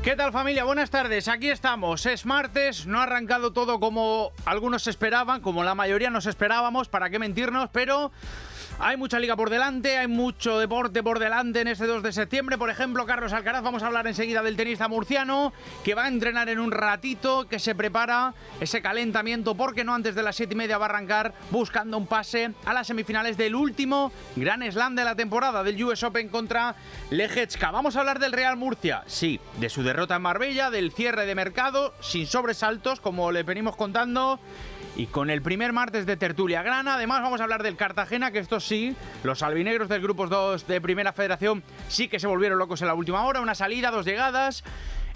¿Qué tal, familia? Buenas tardes, aquí estamos. Es martes, no ha arrancado todo como algunos esperaban, como la mayoría nos esperábamos, para qué mentirnos, pero hay mucha liga por delante, hay mucho deporte por delante en este 2 de septiembre. Por ejemplo, Carlos Alcaraz, vamos a hablar enseguida del tenista murciano, que va a entrenar en un ratito, que se prepara ese calentamiento, porque no antes de las 7:30 va a arrancar buscando un pase a las semifinales del último Grand Slam de la temporada, del US Open contra Leječka. Vamos a hablar del Real Murcia, sí, de su derrota en Marbella, del cierre de mercado, sin sobresaltos, como le venimos contando, y con el primer martes de tertulia grana. Además vamos a hablar del Cartagena, que estos sí, los albinegros del Grupo 2 de Primera Federación sí que se volvieron locos en la última hora. Una salida, 2 llegadas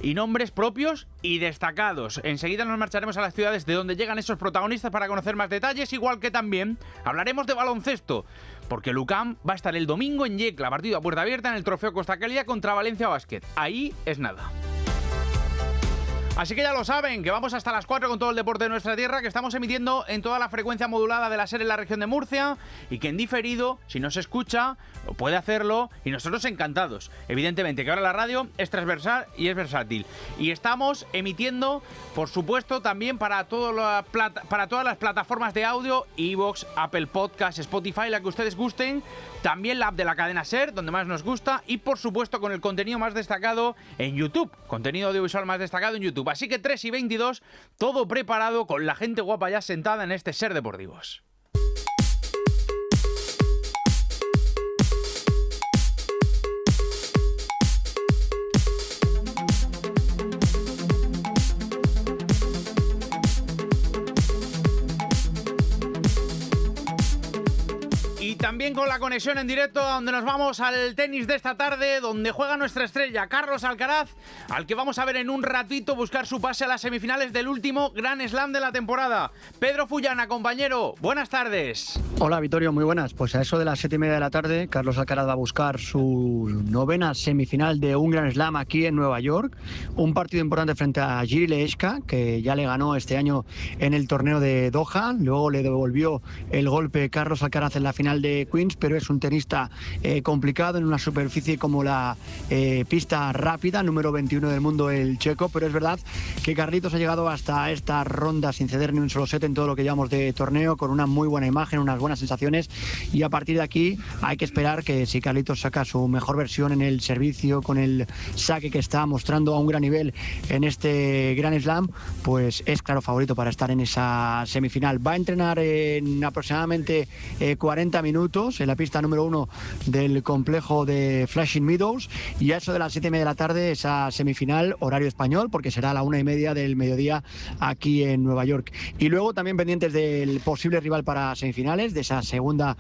y nombres propios y destacados. Enseguida nos marcharemos a las ciudades de donde llegan esos protagonistas para conocer más detalles, igual que también hablaremos de baloncesto, porque el UCAM va a estar el domingo en Yecla, partido a puerta abierta en el Trofeo Costa Cálida contra Valencia Basket. Ahí es nada. Así que ya lo saben, que vamos hasta las 4 con todo el deporte de nuestra tierra, que estamos emitiendo en toda la frecuencia modulada de la SER en la región de Murcia, y que en diferido, si no se escucha, puede hacerlo, y nosotros encantados. Evidentemente que ahora la radio es transversal y es versátil. Y estamos emitiendo, por supuesto, también para todas las plataformas de audio, iVoox, Apple Podcast, Spotify, la que ustedes gusten, también la app de la cadena SER, donde más nos gusta, y por supuesto con el contenido más destacado en YouTube, contenido audiovisual más destacado en YouTube. Así que 3:22, todo preparado con la gente guapa ya sentada en este SER Deportivos. Y también con la conexión en directo, donde nos vamos al tenis de esta tarde, donde juega nuestra estrella, Carlos Alcaraz, al que vamos a ver en un ratito buscar su pase a las semifinales del último Grand Slam de la temporada. Pedro Fullana, compañero, buenas tardes. Hola, Vittorio, muy buenas. Pues a eso de las 7:30 de la tarde, Carlos Alcaraz va a buscar su 9ª semifinal de un Grand Slam aquí en Nueva York. Un partido importante frente a Jiří Leječka, que ya le ganó este año en el torneo de Doha. Luego le devolvió el golpe Carlos Alcaraz en la final de Queens, pero es un tenista complicado en una superficie como la pista rápida, número 21 del mundo el checo, pero es verdad que Carlitos ha llegado hasta esta ronda sin ceder ni un solo set en todo lo que llevamos de torneo, con una muy buena imagen, unas buenas sensaciones, y a partir de aquí hay que esperar que si Carlitos saca su mejor versión en el servicio, con el saque que está mostrando a un gran nivel en este Grand Slam, pues es claro favorito para estar en esa semifinal. Va a entrenar en aproximadamente 40 minutos en la pista número 1 del complejo de Flushing Meadows, y a eso de las 7:30 de la tarde esa semifinal, horario español, porque será a la 1:30 del mediodía aquí en Nueva York. Y luego también pendientes del posible rival para semifinales, de esa segundo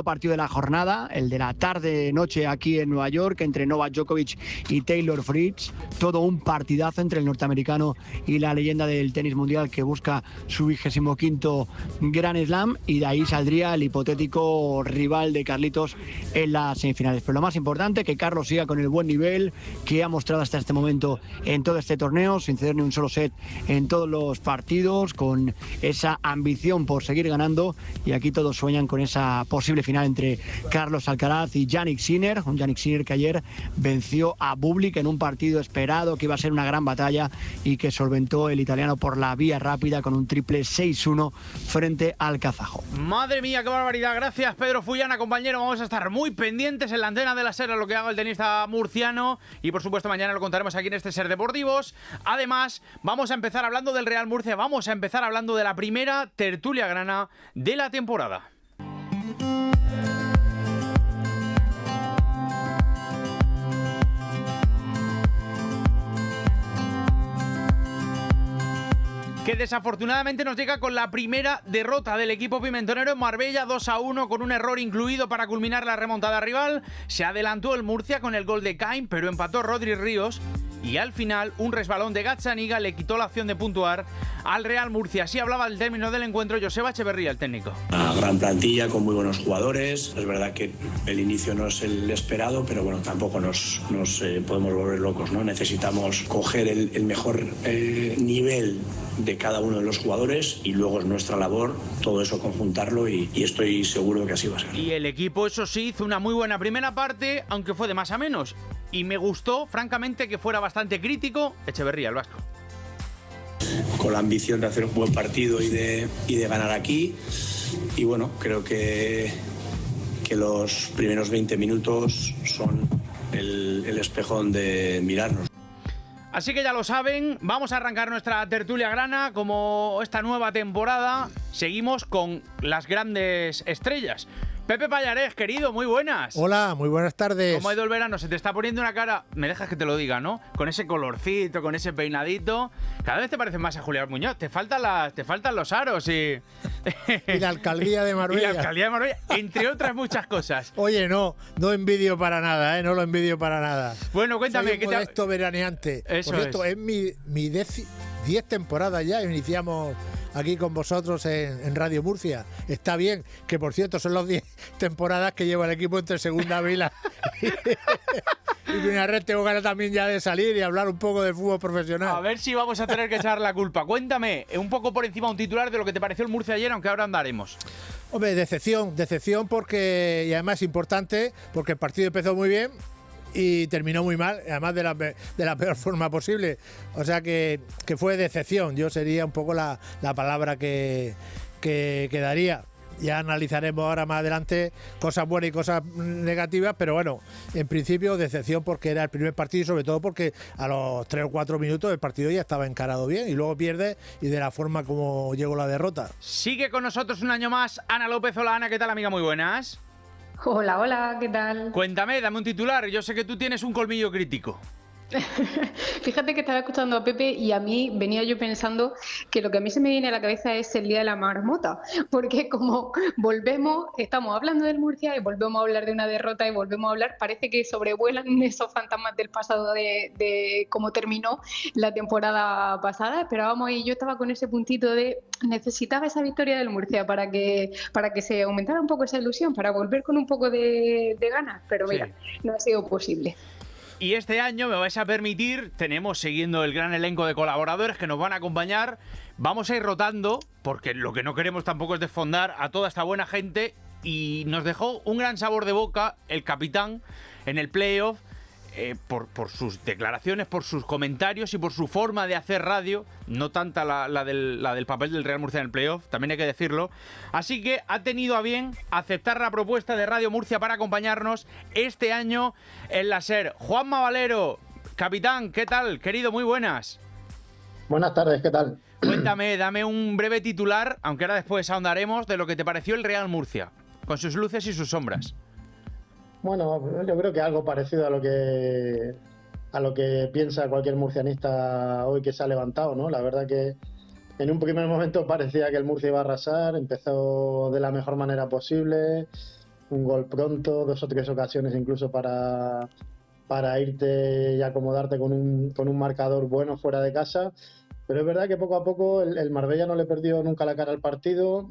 partido de la jornada, el de la tarde-noche aquí en Nueva York, entre Novak Djokovic y Taylor Fritz. Todo un partidazo entre el norteamericano y la leyenda del tenis mundial, que busca su 25º Grand Slam, y de ahí saldría el hipotético rival de Carlitos en las semifinales. Pero lo más importante, que Carlos siga con el buen nivel que ha mostrado hasta este momento en todo este torneo, sin ceder ni un solo set en todos los partidos, con esa ambición por seguir ganando, y aquí todos sueñan con esa posible final entre Carlos Alcaraz y Jannik Sinner, un Jannik Sinner que ayer venció a Bublik en un partido esperado que iba a ser una gran batalla, y que solventó el italiano por la vía rápida con un triple 6-1 frente al kazajo. Madre mía, qué barbaridad. Gracias, Pedro Fullana, compañero. Vamos a estar muy pendientes en la antena de la SER a lo que haga el tenista murciano, y por supuesto mañana lo contaremos aquí en este SER Deportivos. Además, vamos a empezar hablando del Real Murcia, vamos a empezar hablando de la primera tertulia grana de la temporada. Que desafortunadamente nos llega con la primera derrota del equipo pimentonero en Marbella, 2-1, con un error incluido para culminar la remontada rival. Se adelantó el Murcia con el gol de Cain, pero empató Rodri Ríos, y al final un resbalón de Gazzaniga le quitó la opción de puntuar al Real Murcia. Así hablaba al término del encuentro Joseba Echeverría, el técnico. Una gran plantilla con muy buenos jugadores. Es verdad que el inicio no es el esperado, pero bueno, tampoco nos podemos volver locos, ¿no? Necesitamos coger el mejor nivel de cada uno de los jugadores, y luego es nuestra labor todo eso conjuntarlo, y estoy seguro que así va a ser. Y el equipo, eso sí, hizo una muy buena primera parte, aunque fue de más a menos. y me gustó, francamente, que fuera bastante crítico Echeverría, el vasco. Con la ambición de hacer un buen partido y de ganar aquí. Y bueno, creo que los primeros 20 minutos son el espejo donde mirarnos. Así que ya lo saben, vamos a arrancar nuestra tertulia grana. Como esta nueva temporada, seguimos con las grandes estrellas. Pepe Pallarés, querido, muy buenas. Hola, muy buenas tardes. ¿Cómo ha ido el verano? Se te está poniendo una cara, me dejas que te lo diga, ¿no? Con ese colorcito, con ese peinadito. Cada vez te pareces más a Julián Muñoz. Te faltan los aros y... Y la alcaldía de Marbella. Y la alcaldía de Marbella, entre otras muchas cosas. Oye, no envidio para nada, ¿eh? No lo envidio para nada. Bueno, cuéntame. Soy un modesto veraneante. Eso Por cierto, es mi 10 temporadas ya. Iniciamos aquí con vosotros en Radio Murcia. Está bien, que por cierto son las 10 temporadas que lleva el equipo entre segunda vila y primera red. Tengo ganas también ya de salir y hablar un poco de fútbol profesional. A ver si vamos a tener que echar la culpa. Cuéntame, un poco por encima un titular de lo que te pareció el Murcia ayer, aunque ahora andaremos. Hombre, decepción porque, y además importante, porque el partido empezó muy bien y terminó muy mal, además de la peor forma posible. O sea que fue decepción. Yo sería un poco la palabra que daría. Ya analizaremos ahora más adelante cosas buenas y cosas negativas, pero bueno, en principio decepción porque era el primer partido y sobre todo porque a los 3 o 4 minutos el partido ya estaba encarado bien y luego pierde y de la forma como llegó la derrota. Sigue con nosotros un año más Ana López. Hola Ana, ¿qué tal, amiga? Muy buenas. Hola, ¿qué tal? Cuéntame, dame un titular. Yo sé que tú tienes un colmillo crítico. Fíjate que estaba escuchando a Pepe y a mí venía yo pensando que lo que a mí se me viene a la cabeza es el Día de la Marmota, porque como estamos hablando del Murcia y volvemos a hablar de una derrota y volvemos a hablar, parece que sobrevuelan esos fantasmas del pasado de cómo terminó la temporada pasada, pero vamos, y yo estaba con ese puntito de necesitaba esa victoria del Murcia para que se aumentara un poco esa ilusión, para volver con un poco de ganas, pero mira, sí, no ha sido posible. Y este año, me vais a permitir, tenemos siguiendo el gran elenco de colaboradores que nos van a acompañar. Vamos a ir rotando, porque lo que no queremos tampoco es desfondar a toda esta buena gente. Y nos dejó un gran sabor de boca el capitán en el playoff, por sus declaraciones, por sus comentarios y por su forma de hacer radio. No tanta la del papel del Real Murcia en el playoff, también hay que decirlo. Así que ha tenido a bien aceptar la propuesta de Radio Murcia para acompañarnos este año en la SER. Juanma Valero, capitán, ¿qué tal? Querido, muy buenas. Buenas tardes, ¿qué tal? Cuéntame, dame un breve titular, aunque ahora después ahondaremos, de lo que te pareció el Real Murcia, con sus luces y sus sombras. Bueno, yo creo que algo parecido a lo que piensa cualquier murcianista hoy que se ha levantado, ¿no? La verdad que en un primer momento parecía que el Murcia iba a arrasar, empezó de la mejor manera posible, un gol pronto, 2 o 3 ocasiones incluso para irte y acomodarte con un marcador bueno fuera de casa, pero es verdad que poco a poco el Marbella no le perdió nunca la cara al partido,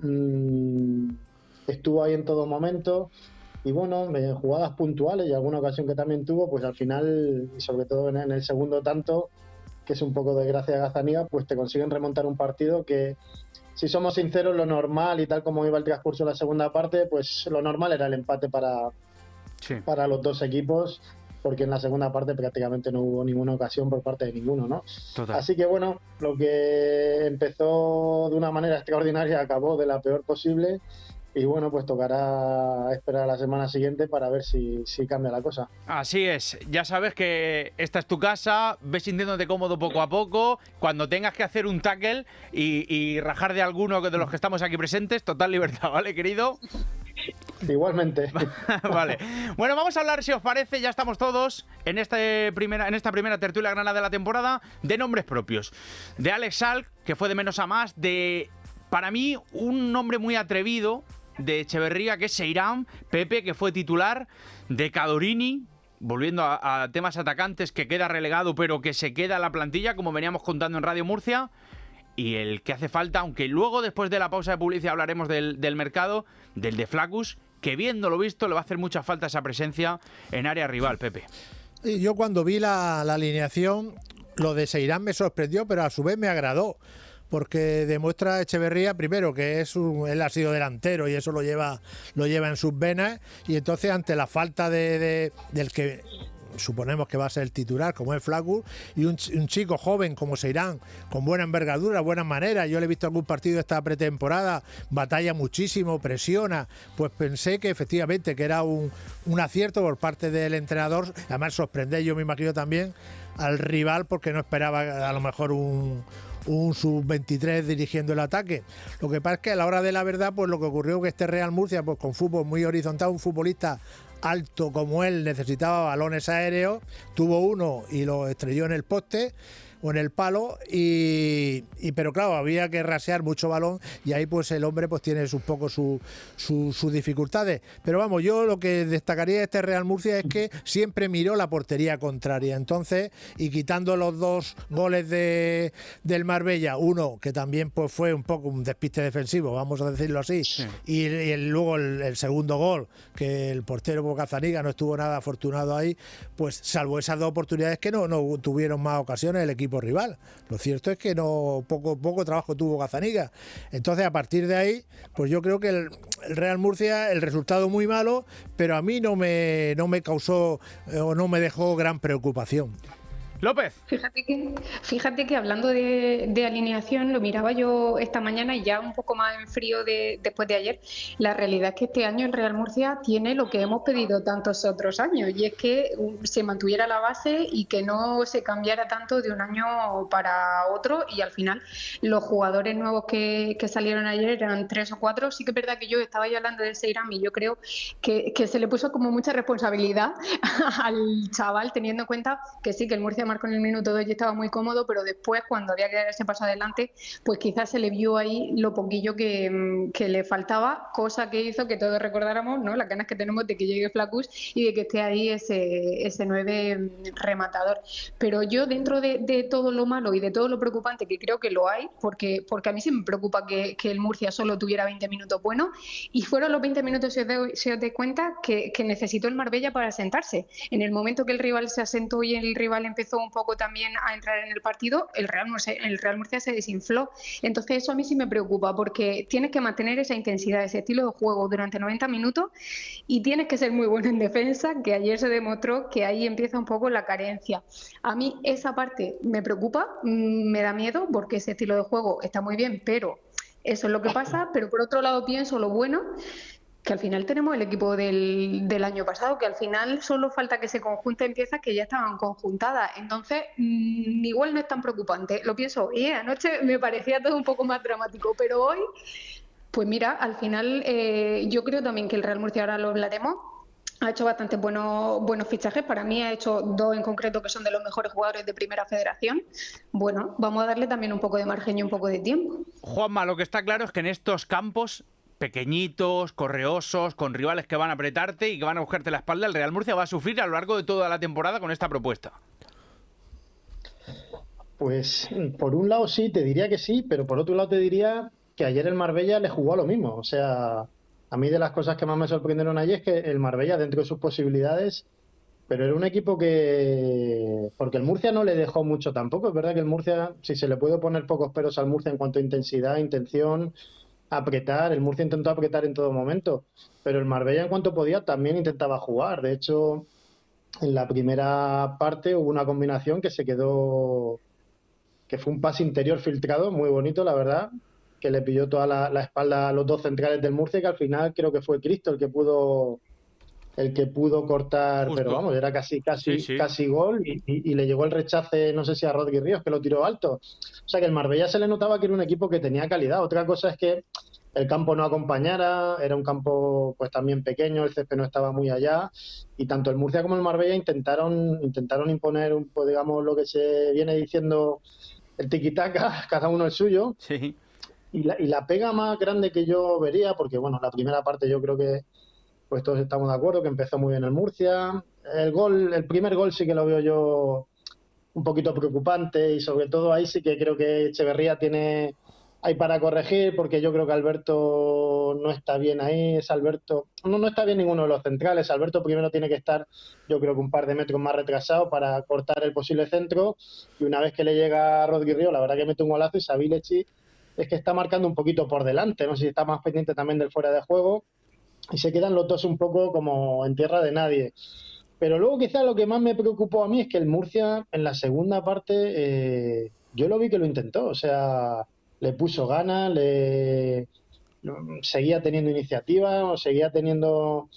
estuvo ahí en todo momento. Y bueno, en jugadas puntuales y alguna ocasión que también tuvo, pues al final, y sobre todo en el segundo tanto, que es un poco de gracia Gazzaniga, pues te consiguen remontar un partido que, si somos sinceros, lo normal y tal como iba el transcurso de la segunda parte, pues lo normal era el empate para los dos equipos, porque en la segunda parte prácticamente no hubo ninguna ocasión por parte de ninguno, ¿no? Total. Así que bueno, lo que empezó de una manera extraordinaria acabó de la peor posible. Y bueno, pues tocará esperar a la semana siguiente para ver si cambia la cosa. Así es, ya sabes que esta es tu casa, ves sintiéndote cómodo poco a poco. Cuando tengas que hacer un tackle y rajar de alguno de los que estamos aquí presentes, total libertad, ¿vale, querido? Igualmente. Vale. Bueno, vamos a hablar, si os parece, ya estamos todos en esta primera tertulia grana de la temporada, de nombres propios. De Alex Salk, que fue de menos a más, de, para mí, un nombre muy atrevido, de Echeverría, que es Seirán, Pepe, que fue titular, de Cadorini, volviendo a temas atacantes, que queda relegado, pero que se queda en la plantilla, como veníamos contando en Radio Murcia, y el que hace falta, aunque luego después de la pausa de publicidad hablaremos del mercado, del de Flaccus, que viendo lo visto le va a hacer mucha falta esa presencia en área rival, Pepe. Y yo cuando vi la alineación, lo de Seirán me sorprendió, pero a su vez me agradó, porque demuestra a Echeverría, primero, que él ha sido delantero y eso lo lleva en sus venas, y entonces ante la falta del que suponemos que va a ser el titular, como es Flakus, y un chico joven como Seirán, con buena envergadura, buenas maneras. Yo le he visto algún partido esta pretemporada, batalla muchísimo, presiona. Pues pensé que efectivamente que era un acierto por parte del entrenador. Además sorprender, yo me imagino también, al rival, porque no esperaba a lo mejor un sub-23 dirigiendo el ataque. Lo que pasa es que a la hora de la verdad, pues lo que ocurrió que este Real Murcia, pues con fútbol muy horizontal, un futbolista alto como él necesitaba balones aéreos, tuvo uno y lo estrelló en el poste o en el palo, pero claro, había que rasear mucho balón y ahí pues el hombre pues tiene un poco sus dificultades. Pero vamos, yo lo que destacaría de este Real Murcia es que siempre miró la portería contraria. Entonces, y quitando los 2 goles del Marbella, uno que también pues fue un poco un despiste defensivo, vamos a decirlo así, sí. y luego el segundo gol, que el portero Bocazaniga no estuvo nada afortunado ahí, pues salvo esas 2 oportunidades que no tuvieron más ocasiones el equipo rival. Lo cierto es que poco trabajo tuvo Gazzaniga. Entonces, a partir de ahí, pues yo creo que el Real Murcia, el resultado muy malo, pero a mí no me causó o no me dejó gran preocupación. López. Fíjate que hablando de alineación, lo miraba yo esta mañana y ya un poco más en frío después de ayer. La realidad es que este año el Real Murcia tiene lo que hemos pedido tantos otros años, y es que se mantuviera la base y que no se cambiara tanto de un año para otro, y al final los jugadores nuevos que salieron ayer eran 3 o 4. Sí que es verdad que yo estaba ya hablando de Seirán y yo creo que se le puso como mucha responsabilidad al chaval, teniendo en cuenta que sí, que el Murcia marcó en el minuto 2 y estaba muy cómodo, pero después, cuando había que dar ese paso adelante, pues quizás se le vio ahí lo poquillo que le faltaba, cosa que hizo que todos recordáramos, ¿no?, las ganas que tenemos de que llegue Flakus y de que esté ahí ese 9 rematador. Pero yo, dentro de todo lo malo y de todo lo preocupante, que creo que lo hay, porque a mí sí me preocupa que el Murcia solo tuviera 20 minutos buenos, y fueron los 20 minutos, si os dais cuenta, que necesitó el Marbella para asentarse. En el momento que el rival se asentó y el rival empezó un poco también a entrar en el partido, el Real Murcia se desinfló. Entonces eso a mí sí me preocupa, porque tienes que mantener esa intensidad, ese estilo de juego durante 90 minutos, y tienes que ser muy bueno en defensa, que ayer se demostró que ahí empieza un poco la carencia. A mí esa parte me preocupa, me da miedo, porque ese estilo de juego está muy bien, pero eso es lo que pasa. Pero por otro lado pienso lo bueno, que al final tenemos el equipo del año pasado, que al final solo falta que se conjunten piezas que ya estaban conjuntadas. Entonces, igual no es tan preocupante. Lo pienso hoy, anoche me parecía todo un poco más dramático, pero hoy, pues mira, al final yo creo también que el Real Murcia, ahora lo hablaremos, ha hecho bastante buenos fichajes. Para mí ha hecho 2 en concreto que son de los mejores jugadores de Primera Federación. Bueno, vamos a darle también un poco de margen y un poco de tiempo. Juanma, lo que está claro es que en estos campos pequeñitos, correosos, con rivales que van a apretarte y que van a buscarte la espalda, el Real Murcia va a sufrir a lo largo de toda la temporada con esta propuesta. Pues por un lado sí, te diría que sí, pero por otro lado te diría que ayer el Marbella le jugó a lo mismo. O sea, a mí de las cosas que más me sorprendieron ayer es que el Marbella, dentro de sus posibilidades, pero era un equipo que... Porque el Murcia no le dejó mucho tampoco. Es verdad que el Murcia, si se le puede poner pocos peros al Murcia en cuanto a intensidad, intención, apretar, el Murcia intentó apretar en todo momento, pero el Marbella en cuanto podía también intentaba jugar. De hecho, en la primera parte hubo una combinación que se quedó, que fue un pase interior filtrado, muy bonito, la verdad, que le pilló toda la espalda a los 2 centrales del Murcia, que al final creo que fue Cristo el que pudo cortar. Justo. Pero vamos, era casi gol, y le llegó el rechace, no sé si a Rodri Ríos, que lo tiró alto. O sea que el Marbella se le notaba que era un equipo que tenía calidad. Otra cosa es que el campo no acompañara, era un campo pues también pequeño, el césped no estaba muy allá, y tanto el Murcia como el Marbella intentaron imponer pues, digamos, lo que se viene diciendo el tiki-taka, cada uno el suyo. Sí. Y la pega más grande que yo vería, porque bueno, la primera parte yo creo que pues todos estamos de acuerdo que empezó muy bien el Murcia. El primer gol sí que lo veo yo un poquito preocupante, y sobre todo ahí sí que creo que Echeverría hay para corregir, porque yo creo que Alberto no está bien ahí. No está bien ninguno de los centrales. Alberto primero tiene que estar, yo creo que un par de metros más retrasado para cortar el posible centro, y una vez que le llega a Rodri Río, la verdad que mete un golazo, y Savilechi es que está marcando un poquito por delante, no sé si está más pendiente también del fuera de juego, y se quedan los dos un poco como en tierra de nadie. Pero luego quizás lo que más me preocupó a mí es que el Murcia en la segunda parte yo lo vi que lo intentó, o sea, le puso ganas, seguía teniendo iniciativa, o seguía teniendo...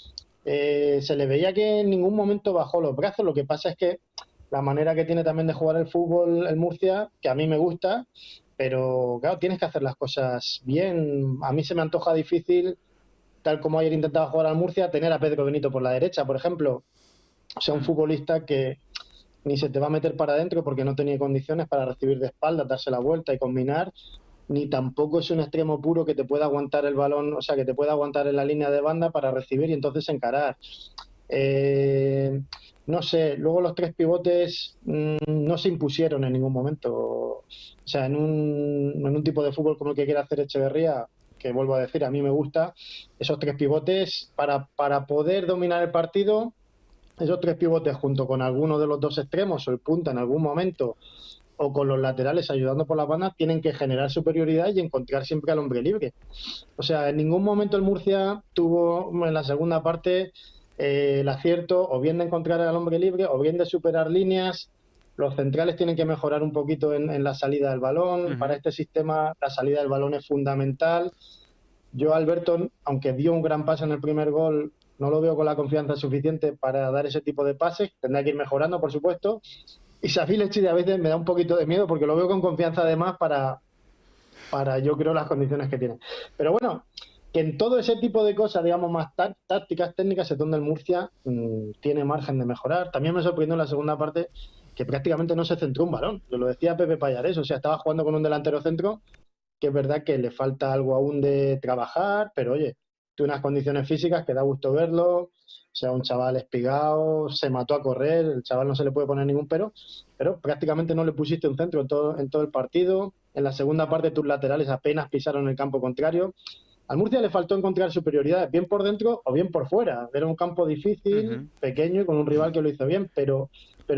se le veía que en ningún momento bajó los brazos. Lo que pasa es que la manera que tiene también de jugar el fútbol el Murcia, que a mí me gusta, pero claro, tienes que hacer las cosas bien. A mí se me antoja difícil, tal como ayer intentaba jugar al Murcia, tener a Pedro Benito por la derecha, por ejemplo. O sea, un futbolista que ni se te va a meter para adentro porque no tenía condiciones para recibir de espaldas, darse la vuelta y combinar, ni tampoco es un extremo puro que te pueda aguantar el balón, o sea, que te pueda aguantar en la línea de banda para recibir y entonces encarar. No sé, luego los tres pivotes no se impusieron en ningún momento. O sea, en un tipo de fútbol como el que quiere hacer Echeverría, que vuelvo a decir, a mí me gusta, esos tres pivotes, para poder dominar el partido, esos tres pivotes junto con alguno de los dos extremos o el punta en algún momento, o con los laterales ayudando por las bandas, tienen que generar superioridad y encontrar siempre al hombre libre. O sea, en ningún momento el Murcia tuvo en la segunda parte el acierto o bien de encontrar al hombre libre o bien de superar líneas. Los centrales tienen que mejorar un poquito en la salida del balón. Para este sistema la salida del balón es fundamental. Yo, Alberto, aunque dio un gran pase en el primer gol, no lo veo con la confianza suficiente para dar ese tipo de pases. Tendrá que ir mejorando, por supuesto. Y Safi-Lechide a veces me da un poquito de miedo porque lo veo con confianza además para yo creo las condiciones que tiene. Pero bueno, que en todo ese tipo de cosas, digamos, más tácticas, técnicas, es donde el Murcia tiene margen de mejorar. También me sorprendió en la segunda parte que prácticamente no se centró un balón. Yo lo decía Pepe Payares, o sea, estaba jugando con un delantero centro, que es verdad que le falta algo aún de trabajar, pero oye, tiene unas condiciones físicas que da gusto verlo. O sea, un chaval espigado, se mató a correr, el chaval no se le puede poner ningún pero prácticamente no le pusiste un centro en todo el partido. En la segunda parte tus laterales apenas pisaron el campo contrario. Al Murcia le faltó encontrar superioridad, bien por dentro o bien por fuera. Era un campo difícil, pequeño y con un rival que lo hizo bien, pero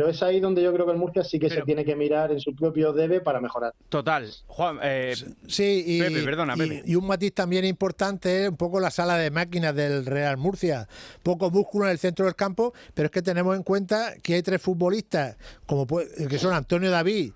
es ahí donde yo creo que el Murcia sí que se tiene que mirar en su propio debe para mejorar. Total. Juan, sí, Pepe, perdona, Pepe. Y un matiz también importante es un poco la sala de máquinas del Real Murcia. Poco músculo en el centro del campo, pero es que tenemos en cuenta que hay tres futbolistas que son Antonio David,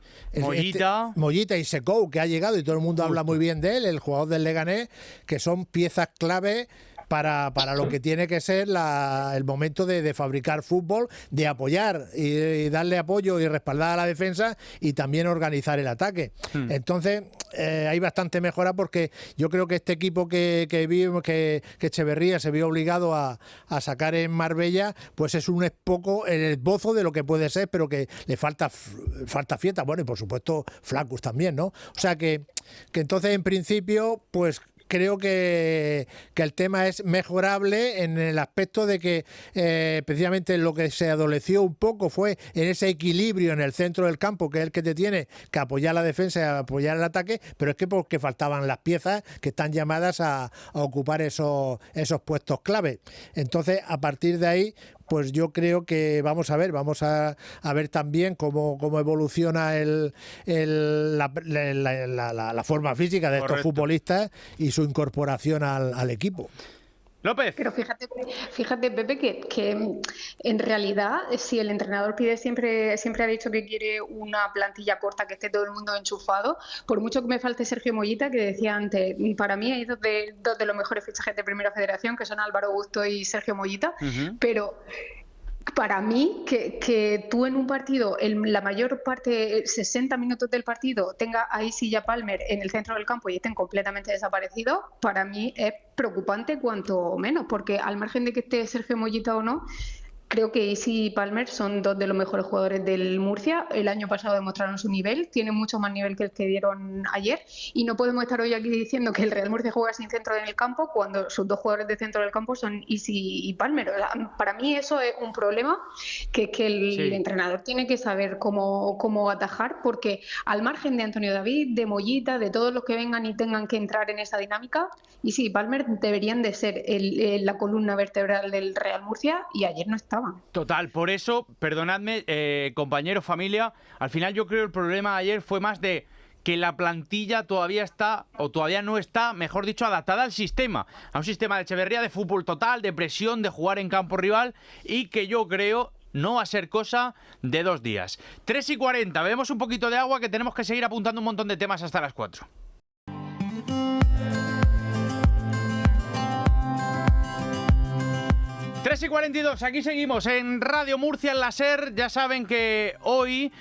Mollita y Secou, que ha llegado y todo el mundo habla muy bien de él, el jugador del Leganés, que son piezas clave para lo que tiene que ser el momento de fabricar fútbol, de apoyar y darle apoyo y respaldar a la defensa y también organizar el ataque. Entonces hay bastante mejora porque yo creo que este equipo que Echeverría se vio obligado a sacar en Marbella, pues es un poco el esbozo de lo que puede ser, pero que le falta fiesta, bueno, y por supuesto Flaccus también, ¿no? O sea que entonces en principio pues creo que el tema es mejorable en el aspecto de que precisamente lo que se adoleció un poco fue en ese equilibrio en el centro del campo, que es el que te tiene que apoyar la defensa y apoyar el ataque, pero es que porque faltaban las piezas que están llamadas a ocupar esos puestos clave. Entonces, a partir de ahí, pues yo creo que vamos a ver también cómo evoluciona la forma física de estos futbolistas y su incorporación al equipo. López. Pero fíjate Pepe, que en realidad, si el entrenador pide siempre ha dicho que quiere una plantilla corta, que esté todo el mundo enchufado, por mucho que me falte Sergio Mollita, que decía antes, para mí hay dos de los mejores fichajes de Primera Federación, que son Álvaro Busto y Sergio Mollita, pero para mí, que tú en un partido, la mayor parte, 60 minutos del partido, tenga a Isi y a Palmer en el centro del campo y estén completamente desaparecidos, para mí es preocupante cuanto menos, porque al margen de que esté Sergio Mollita o no, creo que Isi y Palmer son dos de los mejores jugadores del Murcia. El año pasado demostraron su nivel, tienen mucho más nivel que el que dieron ayer, y no podemos estar hoy aquí diciendo que el Real Murcia juega sin centro en el campo cuando sus dos jugadores de centro del campo son Isi y Palmer. O sea, para mí eso es un problema que el entrenador tiene que saber cómo atajar, porque al margen de Antonio David, de Mollita, de todos los que vengan y tengan que entrar en esa dinámica, Isi y Palmer deberían de ser la columna vertebral del Real Murcia, y ayer no está. Total, por eso, perdonadme, compañeros, familia, al final yo creo que el problema de ayer fue más de que la plantilla todavía no está, mejor dicho, adaptada al sistema, a un sistema de Echeverría de fútbol total, de presión, de jugar en campo rival, y que yo creo, no va a ser cosa de 2 días. 3:40, bebemos un poquito de agua que tenemos que seguir apuntando un montón de temas hasta las 4. Tres y 42, aquí seguimos en Radio Murcia, en la SER. Ya saben que hoy,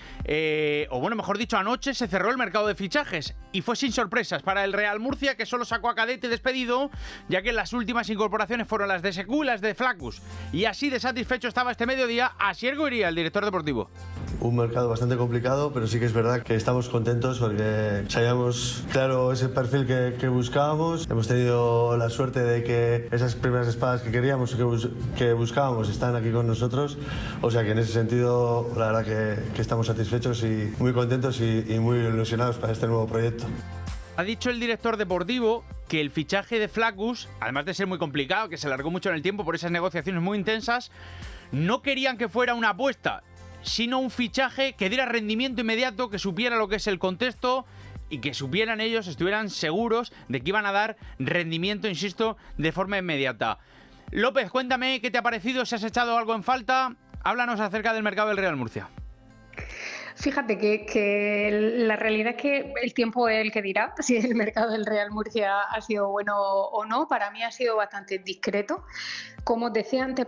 o bueno, mejor dicho, anoche se cerró el mercado de fichajes y fue sin sorpresas para el Real Murcia, que solo sacó a Cadete despedido, ya que las últimas incorporaciones fueron las de Secu y las de Flaccus. Y así de satisfecho estaba este mediodía Asier Goiría, el director deportivo. Un mercado bastante complicado, pero sí que es verdad que estamos contentos porque sabíamos claro ese perfil que buscábamos. Hemos tenido la suerte de que esas primeras espadas que queríamos que buscábamos están aquí con nosotros. O sea que en ese sentido, la verdad que estamos satisfechos y muy contentos y muy ilusionados para este nuevo proyecto. Ha dicho el director deportivo que el fichaje de Flaccus, además de ser muy complicado, que se alargó mucho en el tiempo por esas negociaciones muy intensas, no querían que fuera una apuesta, sino un fichaje que diera rendimiento inmediato, que supiera lo que es el contexto y que supieran ellos, estuvieran seguros de que iban a dar rendimiento, insisto, de forma inmediata. López, cuéntame qué te ha parecido, si has echado algo en falta. Háblanos acerca del mercado del Real Murcia. Fíjate que la realidad es que el tiempo es el que dirá si el mercado del Real Murcia ha sido bueno o no. Para mí ha sido bastante discreto. Como os decía antes,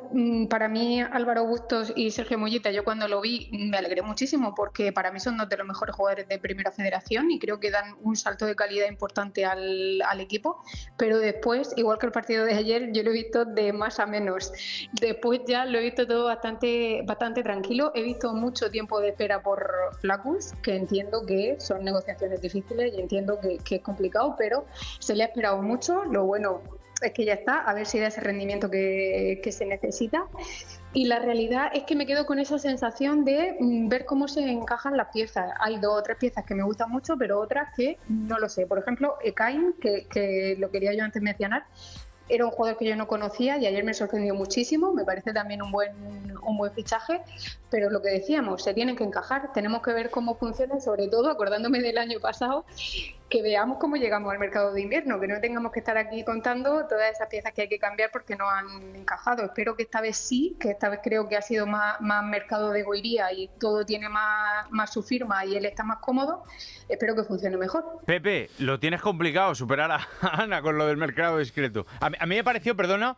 para mí Álvaro Bustos y Sergio Mollita, yo cuando lo vi me alegré muchísimo porque para mí son dos de los mejores jugadores de Primera Federación y creo que dan un salto de calidad importante al equipo. Pero después, igual que el partido de ayer, yo lo he visto de más a menos. Después ya lo he visto todo bastante tranquilo. He visto mucho tiempo de espera por Flaccus, que entiendo que son negociaciones difíciles y entiendo que es complicado, pero se le ha esperado mucho. Lo bueno es que ya está, a ver si da ese rendimiento que se necesita. Y la realidad es que me quedo con esa sensación de ver cómo se encajan las piezas. Hay 2 o 3 piezas que me gustan mucho, pero otras que no lo sé. Por ejemplo, Ekain, que lo quería yo antes mencionar, era un jugador que yo no conocía y ayer me sorprendió muchísimo. Me parece también un buen fichaje, pero lo que decíamos, se tienen que encajar. Tenemos que ver cómo funciona, sobre todo acordándome del año pasado, que veamos cómo llegamos al mercado de invierno, que no tengamos que estar aquí contando todas esas piezas que hay que cambiar porque no han encajado. Espero que esta vez sí, que esta vez creo que ha sido más mercado de Goiría y todo tiene más su firma y él está más cómodo. Espero que funcione mejor. Pepe, lo tienes complicado superar a Ana con lo del mercado discreto. A mí me pareció, perdona,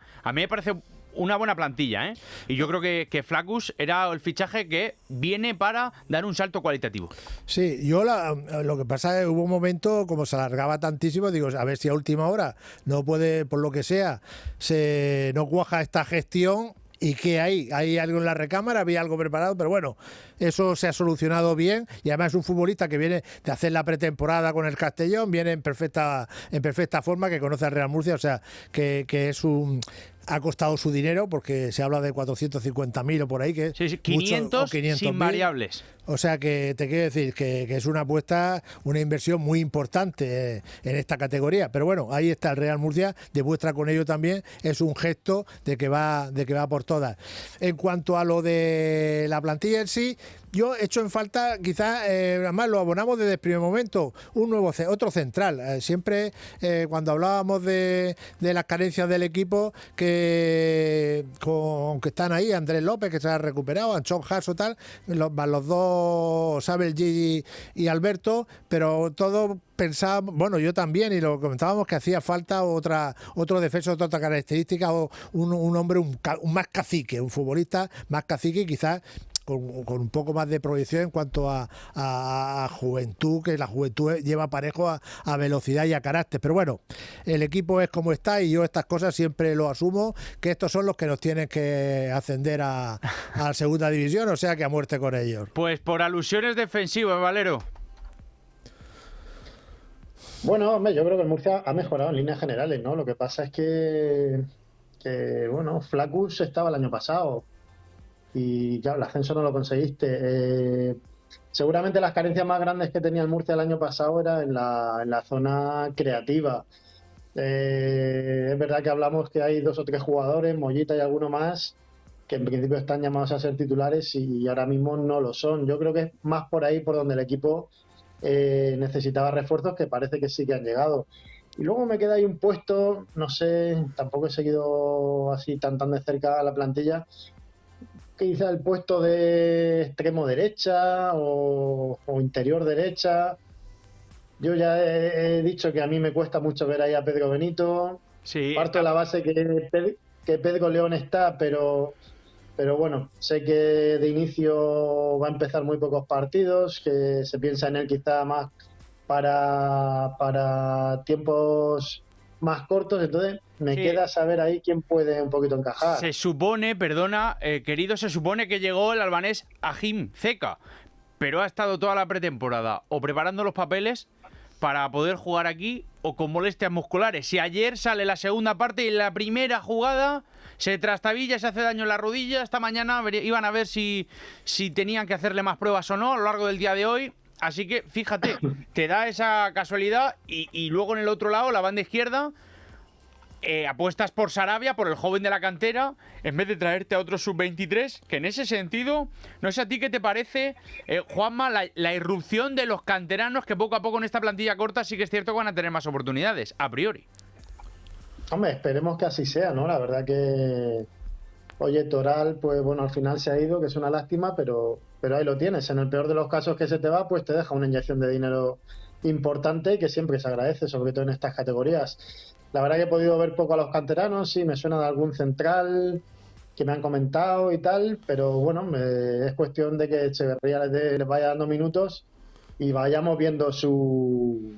una buena plantilla, ¿eh? Y yo creo que Flaccus era el fichaje que viene para dar un salto cualitativo. Sí, yo lo que pasa es que hubo un momento, como se alargaba tantísimo, digo, a ver si a última hora no puede, por lo que sea, no cuaja esta gestión. ¿Y qué hay? ¿Hay algo en la recámara? ¿Había algo preparado? Pero bueno, eso se ha solucionado bien y además es un futbolista que viene de hacer la pretemporada con el Castellón, viene en perfecta forma, que conoce al Real Murcia, o sea, que es ha costado su dinero porque se habla de 450.000 o por ahí, que sí, 500 sin variables. O sea que te quiero decir que es una apuesta, una inversión muy importante en esta categoría. Pero bueno, ahí está el Real Murcia, demuestra con ello también, es un gesto de que va por todas. En cuanto a lo de la plantilla en sí, yo he hecho en falta, quizás, además lo abonamos desde el primer momento, otro central. Siempre cuando hablábamos de las carencias del equipo, que están ahí, Andrés López, que se ha recuperado, Anchón Jasso, tal, los dos, Sabel Gigi y Alberto, pero todos pensábamos, bueno, yo también, y lo comentábamos, que hacía falta otro defensa, otra característica, o un hombre un más cacique, un futbolista más cacique, quizás con un poco más de proyección en cuanto a juventud, que la juventud lleva parejo a velocidad y a carácter. Pero bueno, el equipo es como está y yo estas cosas siempre lo asumo, que estos son los que nos tienen que ascender a segunda división, o sea que a muerte con ellos. Pues por alusiones defensivas, Valero. Bueno, hombre, yo creo que el Murcia ha mejorado en líneas generales, ¿no? Lo que pasa es que bueno, Flaccus estaba el año pasado y ya el ascenso no lo conseguiste. Seguramente las carencias más grandes que tenía el Murcia el año pasado era en la zona creativa. Es verdad que hablamos que hay 2 o 3 jugadores, Mollita y alguno más, que en principio están llamados a ser titulares y ahora mismo no lo son. Yo creo que es más por ahí por donde el equipo necesitaba refuerzos, que parece que sí que han llegado. Y luego me queda ahí un puesto, no sé, tampoco he seguido así tan de cerca la plantilla, quizá el puesto de extremo derecha o interior derecha. Yo ya he dicho que a mí me cuesta mucho ver ahí a Pedro Benito. Sí, Parto de la base que Pedro León está, pero bueno, sé que de inicio va a empezar muy pocos partidos, que se piensa en él quizá más para tiempos más cortos, entonces me queda saber ahí quién puede un poquito encajar. Se supone, perdona, querido, se supone que llegó el albanés Ajim Zeka, pero ha estado toda la pretemporada o preparando los papeles para poder jugar aquí o con molestias musculares. Si ayer sale la segunda parte y en la primera jugada se trastabilla, se hace daño en la rodilla, esta mañana iban a ver si tenían que hacerle más pruebas o no a lo largo del día de hoy. Así que, fíjate, te da esa casualidad y luego en el otro lado, la banda izquierda, apuestas por Sarabia, por el joven de la cantera, en vez de traerte a otro sub-23, que en ese sentido, no sé a ti qué te parece, Juanma, la irrupción de los canteranos que poco a poco en esta plantilla corta sí que es cierto que van a tener más oportunidades, a priori. Hombre, esperemos que así sea, ¿no? La verdad que, oye, Toral, pues bueno, al final se ha ido, que es una lástima, pero ahí lo tienes. En el peor de los casos que se te va, pues te deja una inyección de dinero importante que siempre se agradece, sobre todo en estas categorías. La verdad que he podido ver poco a los canteranos, sí, me suena de algún central que me han comentado y tal, pero bueno, es cuestión de que Echeverría les vaya dando minutos y vayamos viendo sus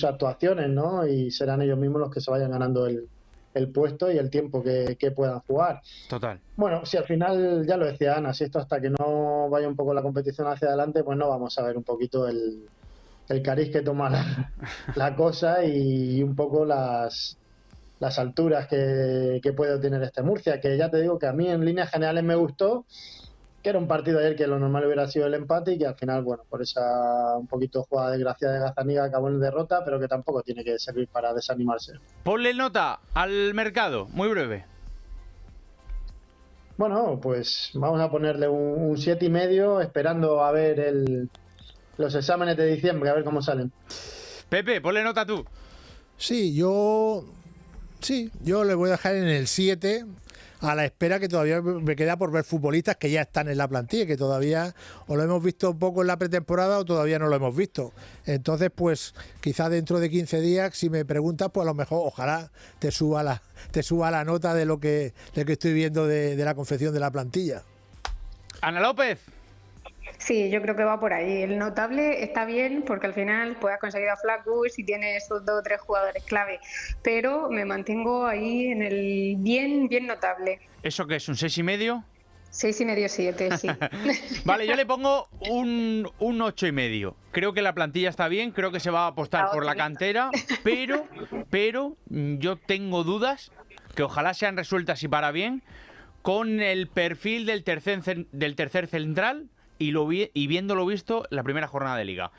actuaciones, ¿no? Y serán ellos mismos los que se vayan ganando el puesto y el tiempo que puedan jugar. Total. Bueno, si al final, ya lo decía Ana, si esto hasta que no vaya un poco la competición hacia adelante, pues no vamos a ver un poquito el cariz que toma la cosa y un poco las alturas que puede obtener este Murcia, que ya te digo que a mí en líneas generales me gustó, que era un partido ayer que lo normal hubiera sido el empate y que al final, bueno, por esa un poquito jugada desgraciada de Gazzaniga acabó en derrota, pero que tampoco tiene que servir para desanimarse. Ponle nota al mercado, muy breve. Bueno, pues vamos a ponerle un 7,5, esperando a ver los exámenes de diciembre, a ver cómo salen. Pepe, ponle nota tú. Sí, yo le voy a dejar en el 7, a la espera que todavía me queda por ver futbolistas que ya están en la plantilla, que todavía o lo hemos visto un poco en la pretemporada o todavía no lo hemos visto. Entonces, pues quizás dentro de 15 días, si me preguntas, pues a lo mejor ojalá te suba la nota de lo que estoy viendo de la confección de la plantilla. Ana López. Sí, yo creo que va por ahí. El notable está bien porque al final pues has conseguido a Flakus y tiene esos 2 o 3 jugadores clave, pero me mantengo ahí en el bien notable. ¿Eso qué es? ¿Un 6,5? 6,5, 7, sí. Vale, yo le pongo un 8,5. Creo que la plantilla está bien, creo que se va a apostar por la cantera, pero yo tengo dudas que ojalá sean resueltas y para bien con el perfil del tercer central y viendo lo visto la primera jornada de Liga.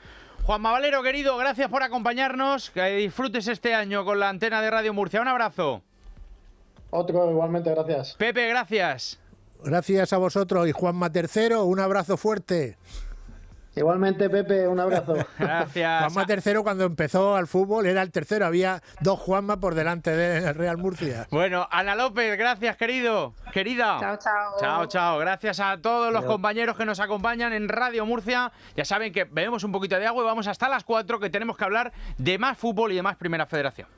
Juanma Valero, querido, gracias por acompañarnos. Que disfrutes este año con la antena de Radio Murcia. Un abrazo. Otro, igualmente, gracias. Pepe, gracias. Gracias a vosotros. Y Juanma III, un abrazo fuerte. Igualmente, Pepe, un abrazo. Gracias. Juanma III, cuando empezó al fútbol, era el tercero. Había 2 Juanma por delante del Real Murcia. Bueno, Ana López, gracias, querida. Chao, chao. Chao, chao. Gracias a todos los compañeros que nos acompañan en Radio Murcia. Ya saben que bebemos un poquito de agua y vamos hasta las 4, que tenemos que hablar de más fútbol y de más Primera Federación.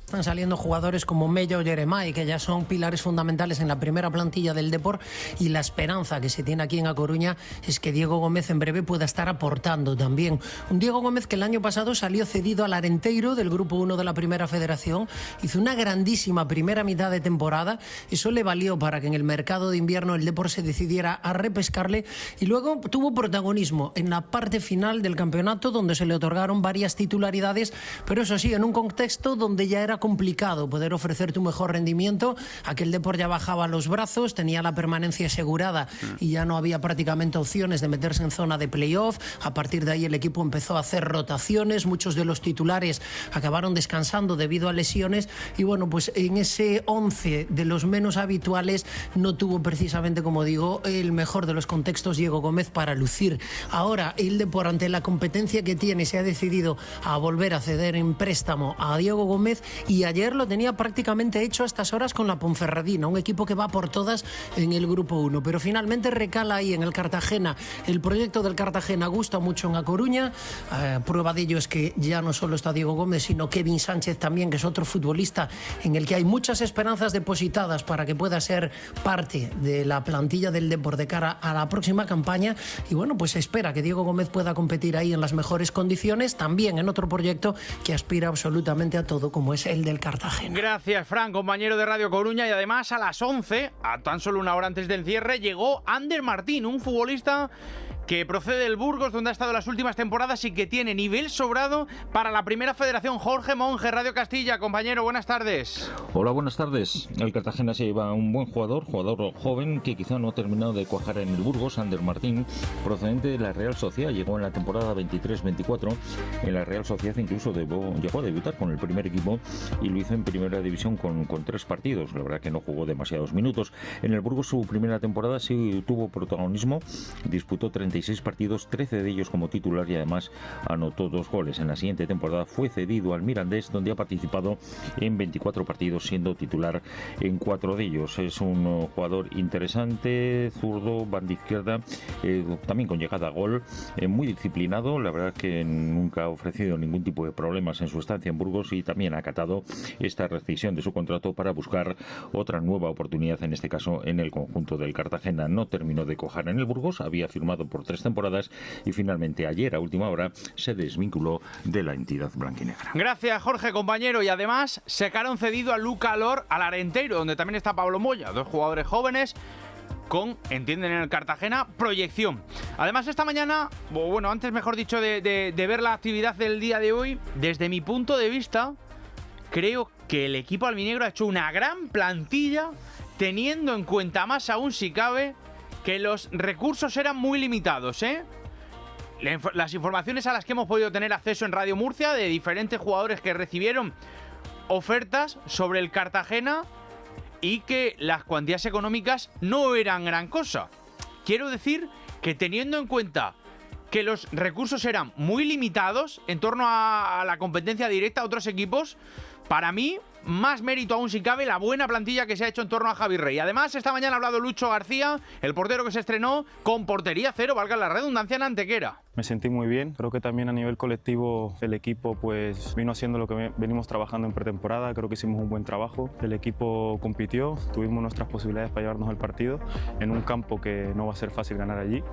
Están saliendo jugadores como Mella o Jeremai, que ya son pilares fundamentales en la primera plantilla del Depor, y la esperanza que se tiene aquí en A Coruña es que Diego Gómez en breve pueda estar aportando también. Un Diego Gómez que el año pasado salió cedido al Arenteiro del Grupo 1 de la Primera Federación, hizo una grandísima primera mitad de temporada, eso le valió para que en el mercado de invierno el Depor se decidiera a repescarle y luego tuvo protagonismo en la parte final del campeonato, donde se le otorgaron varias titularidades, pero eso sí, en un contexto donde ya era complicado poder ofrecer tu mejor rendimiento. Aquel Depor ya bajaba los brazos, tenía la permanencia asegurada y ya no había prácticamente opciones de meterse en zona de playoff. A partir de ahí el equipo empezó a hacer rotaciones, muchos de los titulares acabaron descansando debido a lesiones y bueno, pues en ese 11 de los menos habituales no tuvo precisamente, como digo, el mejor de los contextos Diego Gómez para lucir. Ahora el Depor, ante la competencia que tiene, se ha decidido a volver a ceder en préstamo a Diego Gómez y ayer lo tenía prácticamente hecho a estas horas con la Ponferradina, un equipo que va por todas en el grupo 1, pero finalmente recala ahí en el Cartagena. El proyecto del Cartagena gusta mucho en A Coruña, prueba de ello es que ya no solo está Diego Gómez, sino Kevin Sánchez también, que es otro futbolista en el que hay muchas esperanzas depositadas para que pueda ser parte de la plantilla del Depor de cara a la próxima campaña. Y bueno, pues se espera que Diego Gómez pueda competir ahí en las mejores condiciones, también en otro proyecto que aspira absolutamente a todo, como es el del Cartagena. Gracias, Fran, compañero de Radio Coruña. Y además a las 11, a tan solo una hora antes del cierre, llegó Ander Martín, un futbolista que procede del Burgos, donde ha estado las últimas temporadas y que tiene nivel sobrado para la Primera Federación. Jorge Monge, Radio Castilla. Compañero, buenas tardes. Hola, buenas tardes. El Cartagena se lleva un buen jugador joven que quizá no ha terminado de cuajar en el Burgos, Ander Martín, procedente de la Real Sociedad. Llegó en la temporada 23-24. En la Real Sociedad incluso llegó a debutar con el primer equipo y lo hizo en Primera División con 3 partidos. La verdad que no jugó demasiados minutos. En el Burgos su primera temporada sí tuvo protagonismo, disputó 36 partidos, 13 de ellos como titular y además anotó 2 goles. En la siguiente temporada fue cedido al Mirandés, donde ha participado en 24 partidos, siendo titular en 4 de ellos. Es un jugador interesante, zurdo, banda izquierda, también con llegada a gol, muy disciplinado. La verdad que nunca ha ofrecido ningún tipo de problemas en su estancia en Burgos y también ha acatado esta rescisión de su contrato para buscar otra nueva oportunidad, en este caso en el conjunto del Cartagena. No terminó de cuajar en el Burgos, había firmado por 3 temporadas y finalmente ayer a última hora se desvinculó de la entidad blanquinegra. Gracias, Jorge, compañero. Y además secaron cedido a Luca Lor al Arenteiro, donde también está Pablo Moya, 2 jugadores jóvenes con, entienden en el Cartagena, proyección. Además, esta mañana, bueno, antes mejor dicho de ver la actividad del día de hoy, desde mi punto de vista, creo que el equipo albinegro ha hecho una gran plantilla, teniendo en cuenta más aún, si cabe, que los recursos eran muy limitados, ¿eh? Las informaciones a las que hemos podido tener acceso en Radio Murcia de diferentes jugadores que recibieron ofertas sobre el Cartagena y que las cuantías económicas no eran gran cosa. Quiero decir que teniendo en cuenta que los recursos eran muy limitados en torno a la competencia directa a otros equipos, para mí, más mérito aún si cabe la buena plantilla que se ha hecho en torno a Javi Rey. Además, esta mañana ha hablado Lucho García, el portero que se estrenó con portería cero, valga la redundancia, en Antequera. Me sentí muy bien, creo que también a nivel colectivo el equipo pues vino haciendo lo que venimos trabajando en pretemporada, creo que hicimos un buen trabajo, el equipo compitió, tuvimos nuestras posibilidades para llevarnos el partido en un campo que no va a ser fácil ganar allí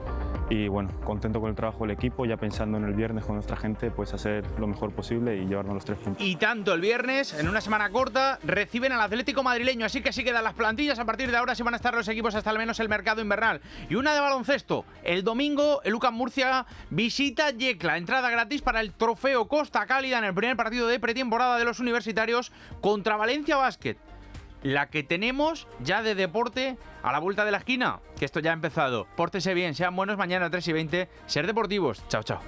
y bueno, contento con el trabajo del equipo, ya pensando en el viernes con nuestra gente pues hacer lo mejor posible y llevarnos los 3 puntos. Y tanto el viernes, en una semana corta, reciben al Atlético madrileño, así que sí quedan las plantillas, a partir de ahora sí van a estar los equipos hasta al menos el mercado invernal. Y una de baloncesto, el domingo el UCAM Murcia visita Yecla, entrada gratis para el trofeo Costa Cálida en el primer partido de pretemporada de los universitarios contra Valencia Basket. La que tenemos ya de deporte a la vuelta de la esquina, que esto ya ha empezado. Pórtese bien, sean buenos mañana 3:20, ser deportivos. Chao, chao.